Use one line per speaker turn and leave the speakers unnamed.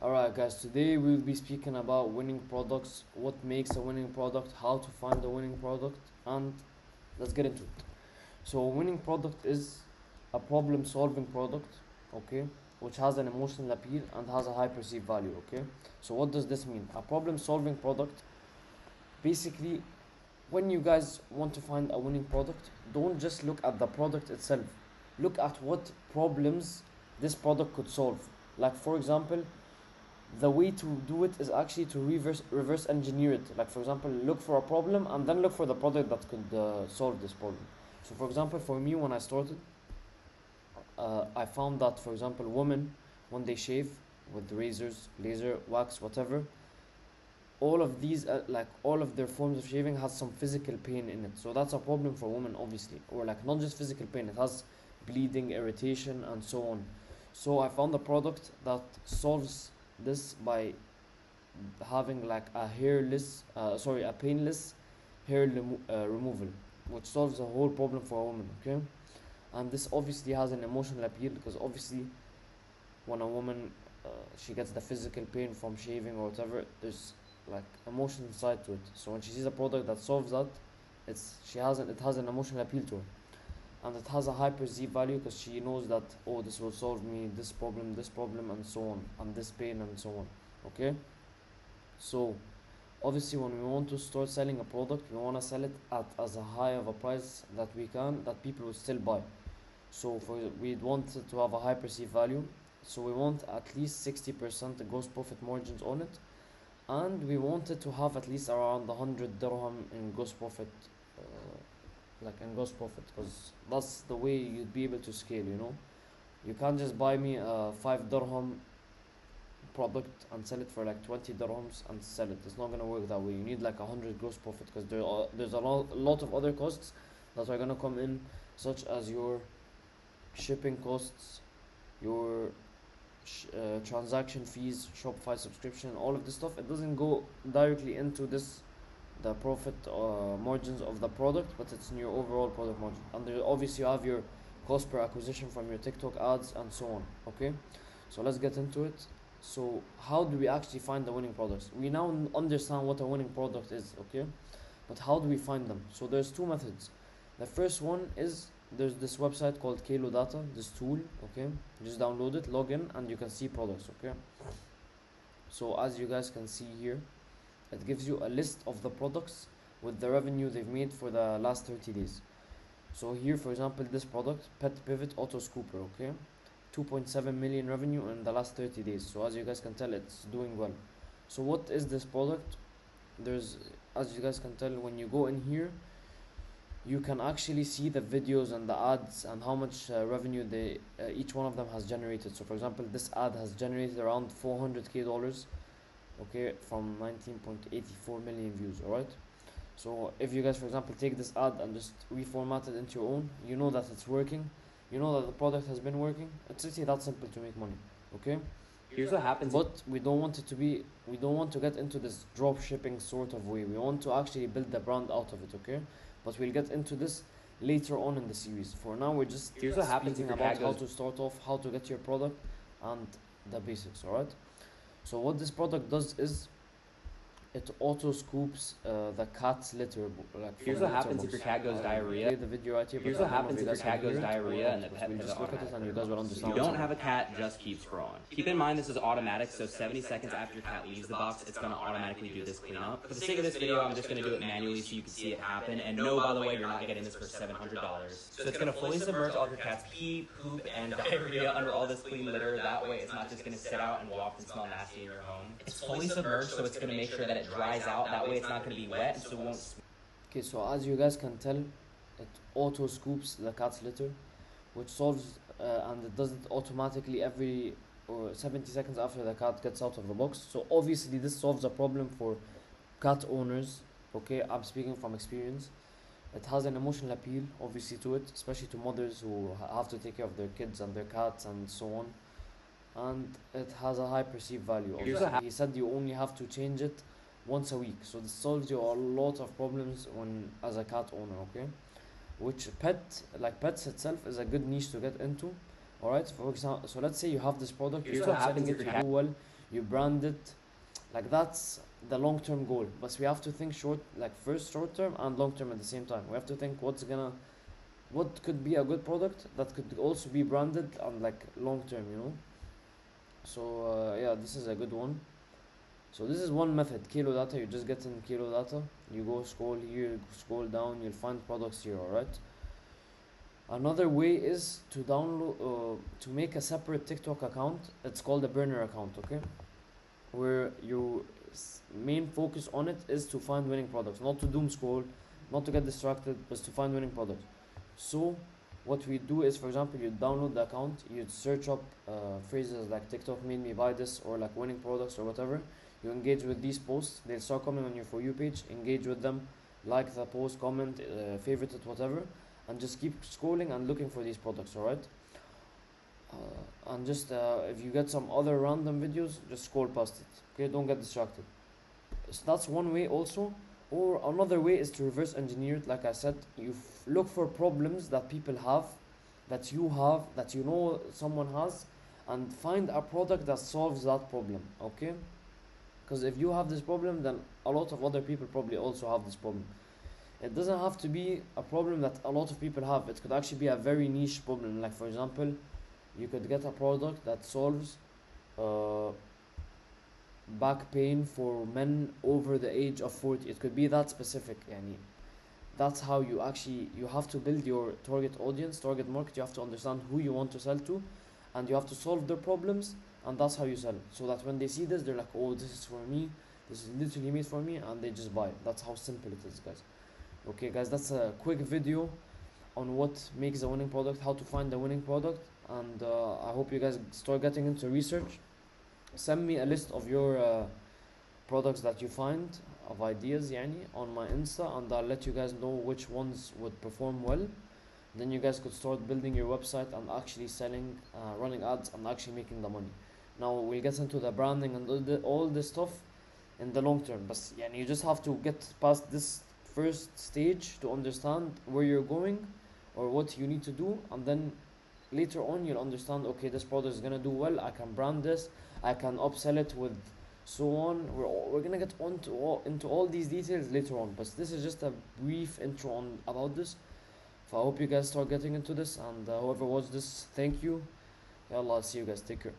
Alright guys, today we'll be speaking about winning products, what makes a winning product, how to find a winning product, and let's get into it. So a winning product is a problem solving product, okay, which has an emotional appeal and has a high perceived value, okay? So what does this mean? A problem solving product, basically when you guys want to find a winning product, don't just look at the product itself. Look at what problems this product could solve. Like for example, the way to do it is actually to reverse engineer it. Like for example, look for a problem and then look for the product that could solve this problem. So for example, for me when I started, I found that for example women, when they shave with razors, laser, wax, whatever, all of these like all of their forms of shaving has some physical pain in it, so that's a problem for women obviously. Or like not just physical pain, it has bleeding, irritation, and so on. So I found a product that solves this by having like a painless removal, which solves the whole problem for a woman, okay? And this obviously has an emotional appeal because obviously when a woman she gets the physical pain from shaving or whatever, there's like emotional side to it. So when she sees a product that solves that, it has an emotional appeal to her, and it has a high perceived value because she knows that, oh, this will solve me this problem, and so on, and this pain, and so on. Okay, so obviously when we want to start selling a product, we want to sell it at as a high of a price that we can, that people will still buy. So we want it to have a high perceived value, so we want at least 60% gross profit margins on it, and we wanted to have at least around 100 dirham in gross profit, because that's the way you'd be able to scale, you know. You can't just buy me a 5 dirham product and sell it for like 20 dirhams and sell it. It's not gonna work that way. You need like 100 gross profit because there's a lot of other costs that are gonna come in, such as your shipping costs, your transaction fees, Shopify subscription, all of this stuff. It doesn't go directly into the profit margins of the product, but it's in your overall product margin. And there, obviously, you have your cost per acquisition from your TikTok ads and so on. Okay, so let's get into it. So how do we actually find the winning products? We now understand what a winning product is, okay, but how do we find them? So there's two methods. The first one is, there's this website called Kalo Data, this tool, okay? Just download it, log in, and you can see products, okay? So as you guys can see here, it gives you a list of the products with the revenue they've made for the last 30 days. So here, for example, this product, Pet Pivot Auto Scooper, okay? 2.7 million revenue in the last 30 days. So as you guys can tell, it's doing well. So what is this product? There's, as you guys can tell, when you go in here, you can actually see the videos and the ads and how much revenue each one of them has generated. So for example, this ad has generated around $400k, okay, from 19.84 million views. All right, so if you guys, for example, take this ad and just reformat it into your own, you know that it's working, you know that the product has been working. It's really that simple to make money, okay?
Here's what happens.
But we don't want to get into this drop shipping sort of way. We want to actually build the brand out of it, okay? But we'll get into this later on in the series. For now, we're just
Here's what happens
speaking about how to start off, how to get your product, and the basics, alright? So what this product does is, it auto scoops the cat's litter.
Here's what happens if your cat goes diarrhea.
Play the video right here.
Here's what happens if your cat goes diarrhea and the pet
We'll
pivot
just look at it and you guys will understand.
If you don't have a cat, just keep scrolling. Keep in mind this is automatic, so 70 seconds after your cat leaves the box, it's going to automatically do this cleanup. For the sake of this video, I'm just going to do it manually so you can see it happen. And no, by the way, you're not getting this for $700. So it's going to fully submerge all of your cat's pee, poop, and diarrhea under all this clean litter. That way it's not just going to sit out and waft and smell nasty in your home. It's fully submerged, so it's going to make sure that it dries out. That way it's not going to be wet, so it won't.
Okay, so as you guys can tell, it auto scoops the cat's litter, which solves and it does it automatically every 70 seconds after the cat gets out of the box. So obviously this solves a problem for cat owners, okay? I'm speaking from experience. It has an emotional appeal obviously to it, especially to mothers who have to take care of their kids and their cats and so on. And it has a high perceived value. Obviously, he said you only have to change it once a week, so this solves you a lot of problems when as a cat owner, okay? Which pets itself is a good niche to get into. All right, for example, so let's say you have this product, you start selling it, you do well, you brand it. Like that's the long term goal. But we have to think short, like first short term and long term at the same time. We have to think what could be a good product that could also be branded and like long term, you know. So yeah, this is a good one. So this is one method, kilo data. You just get in kilo data, you go scroll here, scroll down, you'll find products here. Alright. Another way is to download, to make a separate TikTok account. It's called a burner account, okay? Where your main focus on it is to find winning products, not to doom scroll, not to get distracted, but to find winning products. So what we do is, for example, you download the account, you search up phrases like TikTok made me buy this, or like winning products or whatever. You engage with these posts, they'll start coming on your For You page. Engage with them, like the post, comment, favorite it, whatever, and just keep scrolling and looking for these products. Alright. And just if you get some other random videos, just scroll past it. Okay, don't get distracted. So that's one way also. Or another way is to reverse engineer it. Like I said, you look for problems that people have, that you have, that you know someone has, and find a product that solves that problem. Okay. Because if you have this problem, then a lot of other people probably also have this problem. It doesn't have to be a problem that a lot of people have. It could actually be a very niche problem. Like for example, you could get a product that solves back pain for men over the age of 40. It could be that specific. Yani, that's how you have to build your target audience, target market. You have to understand who you want to sell to, and you have to solve their problems, and that's how you sell. So that when they see this, they're like, oh, this is for me, this is literally made for me, and they just buy it. That's how simple it is, guys. Okay, guys, that's a quick video on what makes a winning product, how to find the winning product, and I hope you guys start getting into research. Send me a list of your products that you find, of ideas yani, on my Insta, and I'll let you guys know which ones would perform well. Then you guys could start building your website and actually selling, running ads and actually making the money. Now we'll get into the branding and all this stuff in the long term, but yani, you just have to get past this first stage to understand where you're going or what you need to do, and then later on you'll understand, okay, this product is gonna do well, I can brand this, I can upsell it with so on. We're gonna get on to into all these details later on, but this is just a brief intro on about this. So I hope you guys start getting into this, and whoever watched this, thank you. Yallah, I'll see you guys, take care.